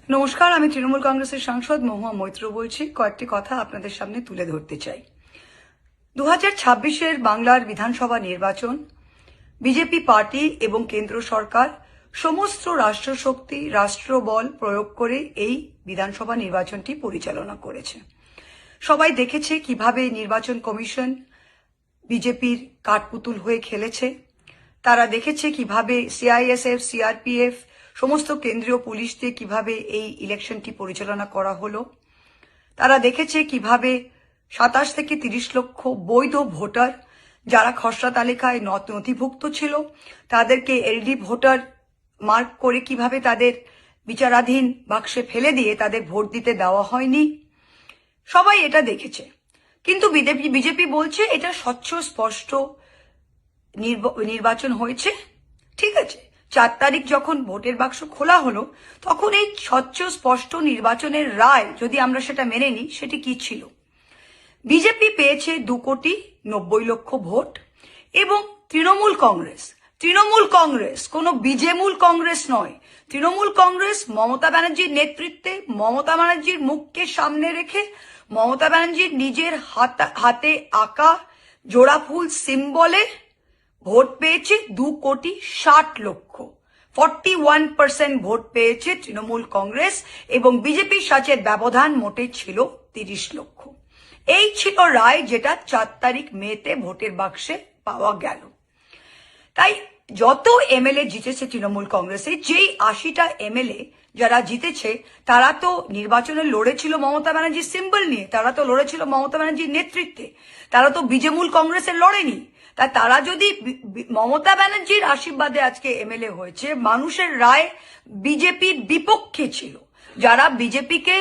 নমস্কার, আমি তৃণমূল কংগ্রেসের সাংসদ মহুয়া মৈত্র বলছি। কয়েকটি কথা আপনাদের সামনে তুলে ধরতে চাই। 2026-এর বাংলার বিধানসভা নির্বাচন বিজেপি পার্টি এবং কেন্দ্র সরকার সমস্ত রাষ্ট্রশক্তি রাষ্ট্রবল প্রয়োগ করে এই বিধানসভা নির্বাচনটি পরিচালনা করেছে। সবাই দেখেছে কিভাবে নির্বাচন কমিশন বিজেপির কাঠপুতুল হয়ে খেলেছে। তারা দেখেছে কিভাবে সিআইএসএফ, সিআরপিএফ, সমস্ত কেন্দ্রীয় পুলিশ দিয়ে কিভাবে এই ইলেকশনটি পরিচালনা করা হলো। তারা দেখেছে কিভাবে 27 থেকে 30 লক্ষ বৈধ ভোটার যারা খসড়া তালিকায় নথিভুক্ত ছিল তাদেরকে এলডি ভোটার মার্ক করে কিভাবে তাদের বিচারাধীন বাক্সে ফেলে দিয়ে তাদের ভোট দিতে দেওয়া হয়নি। সবাই এটা দেখেছে, কিন্তু বিজেপি বলছে এটা স্বচ্ছ স্পষ্ট নির্বাচন হয়েছে। ঠিক আছে, 4 তারিখ যখন ভোটের বাক্স খোলা হলো তখন এই স্বচ্ছ স্পষ্ট নির্বাচনের রায় যদি আমরা সেটা মেনে নিই, সেটি কি ছিল? বিজেপি পেয়েছে 2,90,00,000 ভোট এবং তৃণমূল কংগ্রেস কোনো বিজেমূল কংগ্রেস নয়। তৃণমূল কংগ্রেস মমতা ব্যানার্জির নেতৃত্বে, মমতা ব্যানার্জির মুখকে সামনে রেখে, মমতা ব্যানার্জির নিজের হাতে আঁকা জোড়া ফুল সিম্বলে ভোট পেয়েছে 2,60,00,000। 41% ভোট পেয়েছে তৃণমূল কংগ্রেস এবং বিজেপির সাথে ব্যবধান মোটে ছিল 30 লক্ষ। এই ছিল রায় যেটা 4 তারিখ মেতে ভোটের বাক্সে পাওয়া গেল। তাই যত এমএলএ জিতেছে তৃণমূল কংগ্রেসে, যেই 80টা এমএলএ যারা জিতেছে তারা তো নির্বাচনে লড়েছিল মমতা ব্যানার্জির সিম্বল নিয়ে, তারা তো লড়েছিল মমতা ব্যানার্জির নেতৃত্বে, তারা তো বিজেমূল কংগ্রেসের লড়েনি। তা তারা যদি মমতা ব্যানার্জির আশীর্বাদে আজকে এমএলএ হয়েছে, মানুষের রায় বিজেপির বিপক্ষে ছিল। যারা বিজেপিকে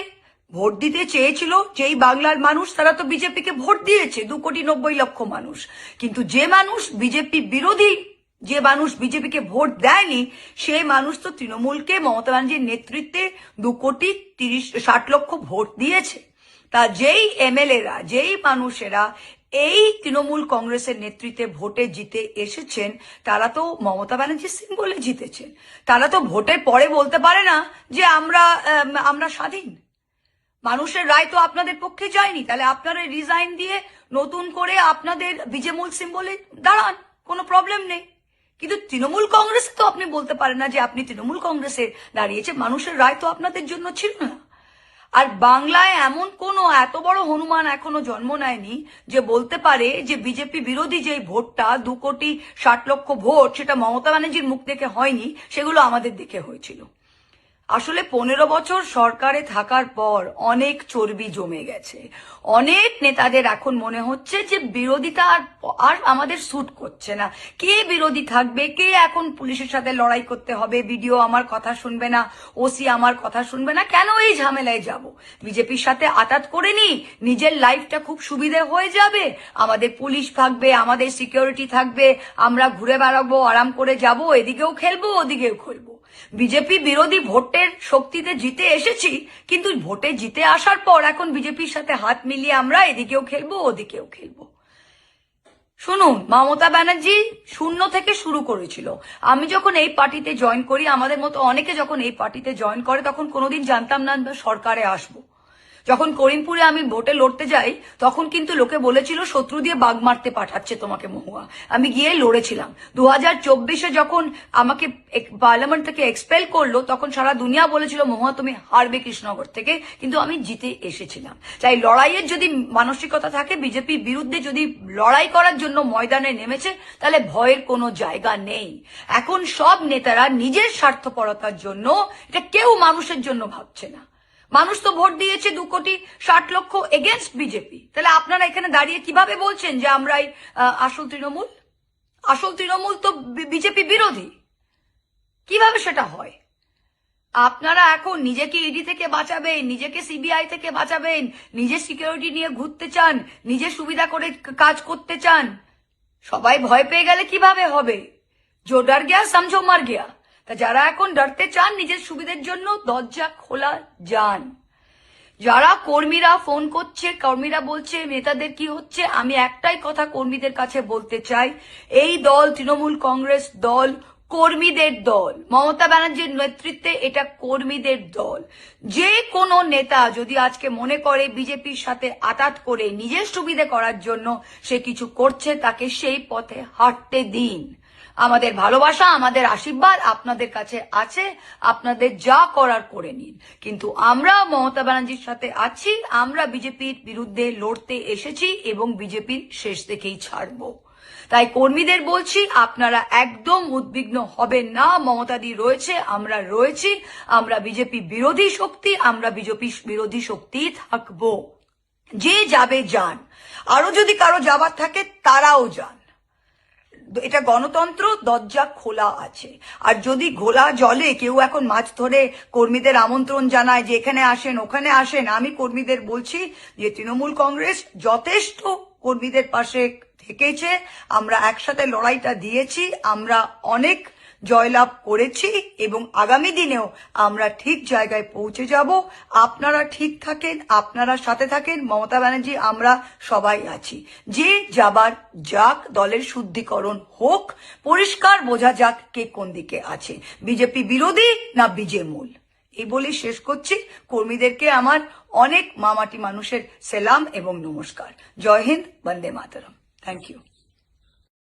ভোট দিতে চেয়েছিল, যেই বাংলার মানুষ, তারা তো বিজেপিকে ভোট দিয়েছে, 2,90,00,000 মানুষ। কিন্তু যে মানুষ বিজেপি বিরোধী, যে মানুষ বিজেপিকে ভোট দেয়নি, সেই মানুষ তো তৃণমূলকে মমতা ব্যানার্জির নেতৃত্বে 2,60,00,000 ভোট দিয়েছে। তা যেই এমএলএরা, যেই মানুষেরা এই তৃণমূল কংগ্রেসের নেতৃত্বে ভোটে জিতে এসেছেন, তারা তো মমতা ব্যানার্জির সিম্বলে জিতেছেন। তারা তো ভোটের পরে বলতে পারে না যে আমরা স্বাধীন। মানুষের রায় তো আপনাদের পক্ষে যায়নি, তাহলে আপনারা রিজাইন দিয়ে নতুন করে আপনাদের বিজেমূল সিম্বলে দাঁড়ান, কোনো প্রবলেম নেই। কিন্তু তৃণমূল কংগ্রেস তো আপনি বলতে পারেন না যে আপনি তৃণমূল কংগ্রেসে দাঁড়িয়েছে, মানুষের রায় তো আপনাদের জন্য ছিল না। আর বাংলায় এমন কোনো এত বড় হনুমান এখনো জন্ম নেয়নি যে বলতে পারে যে বিজেপি বিরোধী যে ভোটটা 2,60,00,000 ভোট, সেটা মমতা ব্যানার্জির মুখ দেখে হয়নি, সেগুলো আমাদের দেখে হয়েছিল। আসলে 15 বছর সরকারে থাকার পর অনেক চর্বি জমে গেছে। অনেক নেতাদের এখন মনে হচ্ছে যে বিরোধিতা আর আমাদের স্যুট করছে না। কে বিরোধী থাকবে, কে এখন পুলিশের সাথে লড়াই করতে হবে, বিডিও আমার কথা শুনবে না, ওসি আমার কথা শুনবে না, কেন এই ঝামেলায় যাব? বিজেপির সাথে আতাত করে নি, নিজের লাইফটা খুব সুবিধে হয়ে যাবে। আমাদের পুলিশ থাকবে, আমাদের সিকিউরিটি থাকবে, আমরা ঘুরে বেড়াবো, আরাম করে যাব, এদিকেও খেলবো ওদিকেও খেলবো। বিজেপি বিরোধী ভোটের শক্তিতে জিতে এসেছি, কিন্তু ভোটে জিতে আসার পর এখন বিজেপির সাথে হাত মিলিয়ে আমরা এদিকেও খেলবো ওদিকেও খেলবো। শুনুন, মমতা ব্যানার্জি 0 থেকে শুরু করেছিল। আমি যখন এই পার্টিতে জয়েন করি, আমাদের মতো অনেকে যখন এই পার্টিতে জয়েন করে, তখন কোনোদিন জানতাম না সরকারে আসবো। যখন করিমপুরে আমি ভোটে লড়তে যাই, তখন কিন্তু লোকে বলেছিল শত্রু দিয়ে বাঘ মারতে পাঠাচ্ছে তোমাকে মহুয়া। আমি গিয়ে লড়েছিলাম। 2024-এ যখন আমাকে পার্লামেন্ট থেকে এক্সপেল করলো, তখন সারা দুনিয়া বলেছিল মহুয়া তুমি হারবে কৃষ্ণনগর থেকে, কিন্তু আমি জিতে এসেছিলাম। তাই লড়াইয়ের যদি মানসিকতা থাকে, বিজেপির বিরুদ্ধে যদি লড়াই করার জন্য ময়দানে নেমেছে, তাহলে ভয়ের কোনো জায়গা নেই। এখন সব নেতারা নিজের স্বার্থপরতার জন্য, এটা কেউ মানুষের জন্য ভাবছে না। মানুষ তো ভোট দিয়েছে 2,60,00,000 এগেনস্ট বিজেপি। তাহলে আপনারা এখানে দাঁড়িয়ে কিভাবে বলছেন যে আমরাই আসল তৃণমূল? আসল তৃণমূল তো বিজেপি বিরোধী। কিভাবে সেটা হয়? আপনারা এখন নিজেকে ইডি থেকে বাঁচাবেন, নিজেকে সিবিআই থেকে বাঁচাবেন, নিজের সিকিউরিটি নিয়ে ঘুরতে চান, নিজের সুবিধা করে কাজ করতে চান। সবাই ভয় পেয়ে গেলে কিভাবে হবে? জো ডর গিয়া সমঝো মর গিয়া। তা যারা এখন ডরতে চান নিজের সুবিধার জন্য, দরজা খোলা যান। যারা কর্মীরা ফোন করছে, কর্মীরা বলছে নেতাদের কি হচ্ছে, আমি একটাই কথা কর্মীদের কাছে বলতে চাই, এই দল তৃণমূল কংগ্রেস দল কর্মীদের দল, মমতা ব্যানার্জির নেতৃত্বে এটা কর্মীদের দল। যে কোনো নেতা যদি আজকে মনে করে বিজেপির সাথে আতাত করে নিজের সুবিধে করার জন্য সে কিছু করছে, তাকে সেই পথে হাঁটতে দিন। আমাদের ভালোবাসা, আমাদের আশীর্বাদ আপনাদের কাছে আছে, আপনাদের যা করার করে নিন। কিন্তু আমরা মমতা ব্যানার্জির সাথে আছি, আমরা বিজেপির বিরুদ্ধে লড়তে এসেছি এবং বিজেপির শেষ দেখেই ছাড়বো। তাই কর্মীদের বলছি, আপনারা একদম উদ্বিগ্ন হবেন না। মমতাদি রয়েছে, আমরা রয়েছি, আমরা বিজেপি বিরোধী শক্তি, আমরা বিজেপি বিরোধী শক্তি থাকবো। যে যাবে যান, আরো যদি কারো যাবার থাকে তারাও যান। এটা গণতন্ত্র, দরজা খোলা আছে। আর যদি ঘোলা জলে কেউ এখন মাছ ধরে কর্মীদের আমন্ত্রণ জানায় যে এখানে আসেন ওখানে আসেন, আমি কর্মীদের বলছি যে তৃণমূল কংগ্রেস যথেষ্ট কর্মীদের পাশে থেকেছে। আমরা একসাথে লড়াইটা দিয়েছি, আমরা অনেক জয়লাভ করেছি এবং আগামী দিনেও আমরা ঠিক জায়গায় পৌঁছে যাব। আপনারা ঠিক থাকেন, আপনারা সাথে থাকেন। মমতা ব্যানার্জি, আমরা সবাই আছি। যে যাবার যাক, দলের শুদ্ধিকরণ হোক, পরিষ্কার বোঝা যাক কে কোন দিকে আছে, বিজেপি বিরোধী না বিজেমূল। এই বলে শেষ করছি। কর্মীদেরকে আমার অনেক মামাটি মানুষের সেলাম এবং নমস্কার। জয় হিন্দ, বন্দে মাতরম। Thank you.